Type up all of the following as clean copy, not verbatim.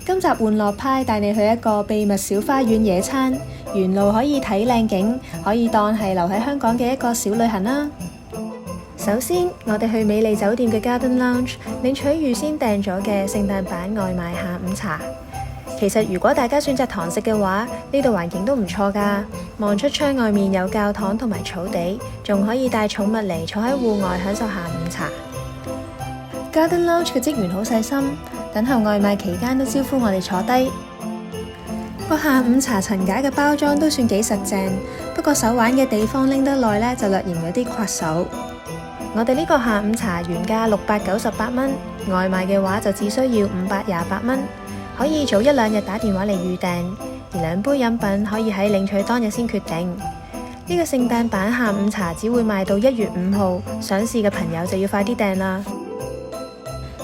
今集玩樂派帶你去一個秘密小花園野餐，沿路可以睇靚景，可以當係留喺香港嘅一個小旅行啦。首先，我哋去美麗酒店嘅 Garden Lounge 領取預先訂咗嘅聖誕版外賣下午茶。其實如果大家選擇堂食嘅話，呢度環境都唔錯㗎。望出窗外面有教堂同埋草地，仲可以帶寵物嚟坐喺戶外享受下午茶。Garden Lounge 嘅職員好細心，等候外賣期間都招呼我哋坐低。個下午茶層架嘅包裝都算幾實淨，不過手玩嘅地方拎得耐呢，就略嫌有啲刮手。我哋呢個下午茶原價698蚊，外賣嘅話就只需要528蚊。可以早1-2日打電話嚟預訂，而2杯飲品可以喺領取當日先決定。呢個聖誕版下午茶只會賣到1月5號，想試嘅朋友就要快啲訂啦。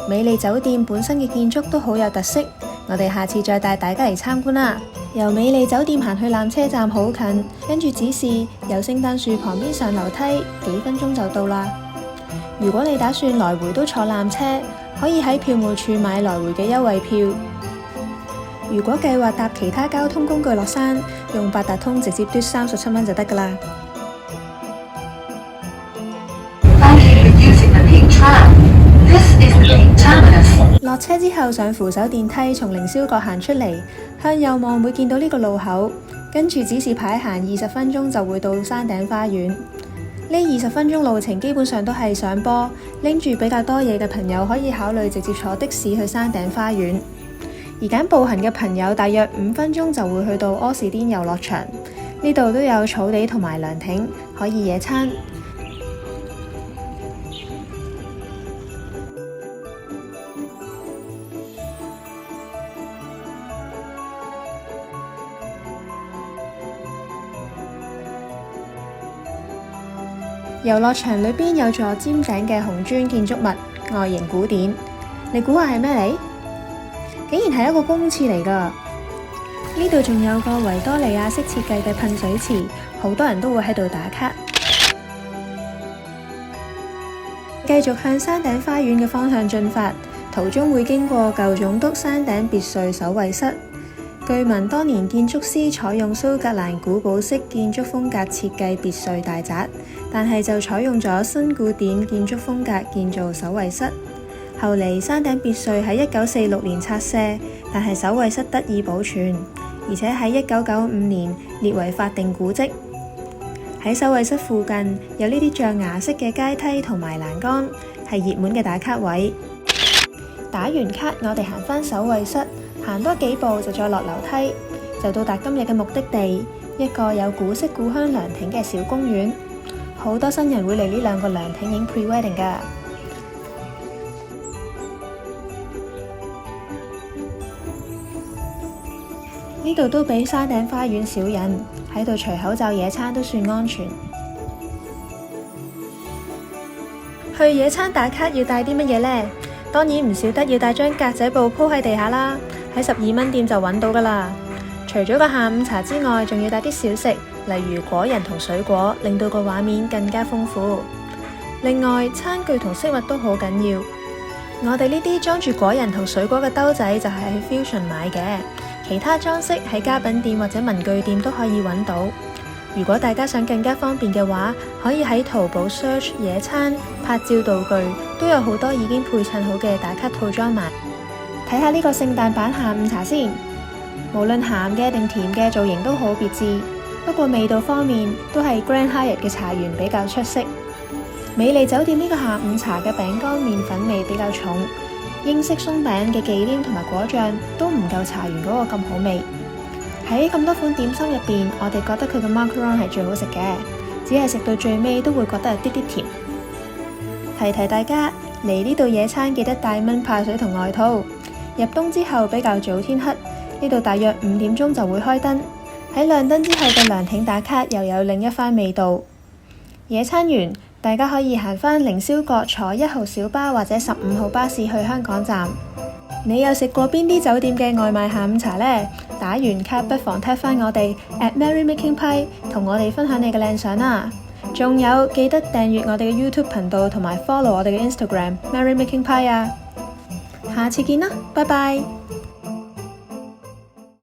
美麗酒店本身嘅建築都好有特色，我哋下次再帶大家嚟參觀啦。由美麗酒店行去纜車站好近，跟住指示由聖誕樹旁邊上樓梯，幾分鐘就到啦。如果你打算來回都坐纜車，可以喺票務處買來回嘅優惠票。如果計劃搭其他交通工具落山，用八達通直接嘟37蚊就得㗎啦。落車之後上扶手電梯，從凌霄閣行出嚟，向右望會見到呢個路口，跟住指示牌行20分鐘就會到山頂花園。呢20分鐘路程基本上都係上坡，拎住比較多嘢嘅朋友可以考慮直接坐的士去山頂花園。而揀步行嘅朋友，大約5分鐘就會去到柯士甸遊樂場，呢度都有草地同埋涼亭，可以野餐。遊樂場裏邊有座尖頂嘅紅磚建築物，外形古典，你估下係咩嚟？竟然係一個公廁嚟㗎！呢度仲有個維多利亞式設計嘅噴水池，好多人都會喺度打卡。繼續向山頂花園嘅方向進發，途中會經過舊總督山頂別墅守衛室。據聞當年建築師採用蘇格蘭古堡式建築風格設計別墅大宅，但係就採用咗新古典建築風格建造守衛室。後嚟山頂別墅喺1946年拆卸，但係守衛室得以保存，而且喺1995年列為法定古蹟。喺守衛室附近有呢啲象牙式嘅階梯同埋欄杆，係熱門嘅打卡位。打完卡，我哋行返守衛室，行多幾步就再落樓梯，就到達今日嘅目的地，一個有古色古香涼亭嘅小公園。好多新人會嚟呢兩個涼亭影 pre-wedding 㗎。呢度都比山頂花園少人，喺度除口罩野餐都算安全。去野餐打卡要帶啲乜嘢呢？當然唔少得要帶張格仔布鋪喺地下啦，喺12蚊店就揾到㗎啦。除咗個下午茶之外，仲要帶啲小食，例如果仁同水果，令到個畫面更加豐富。另外，餐具同飾物都好緊要。我哋呢啲裝住果仁同水果嘅兜仔就係去 Fusion 買嘅。其他裝飾喺家品店或者文具店都可以揾到。如果大家想更加方便嘅話，可以喺淘寶 search 野餐、拍照道具，都有好多已經配襯好嘅打卡套裝賣。睇下呢個聖誕版下午茶先，無論鹹嘅定甜嘅造型都好別致，不過味道方面都係 Grand Hyatt 嘅茶園比較出色。美麗酒店呢個下午茶嘅餅乾麵粉味比較重。英式鬆餅嘅忌廉同埋果醬都唔夠茶園嗰個咁好味。喺咁多款點心入邊，我哋覺得佢嘅 macaron 係最好食嘅，只係食到最尾都會覺得有啲啲甜。提提大家嚟呢度野餐記得帶蚊怕水同外套。入冬之後比較早天黑，呢度大約5點鐘就會開燈。喺亮燈之後嘅涼亭打卡又有另一番味道。野餐完，大家可以行返凌霄閣坐1號小巴或者15號巴士去香港站。你有食過邊啲酒店嘅外賣下午茶呢？打完卡不妨 tag 返我哋 @merrymakingpie 同我哋分享你嘅靚相啦。仲有記得訂閱我哋嘅 YouTube 頻道同埋 follow 我哋嘅 Instagram merrymakingpie 啊！下次見啦，拜拜。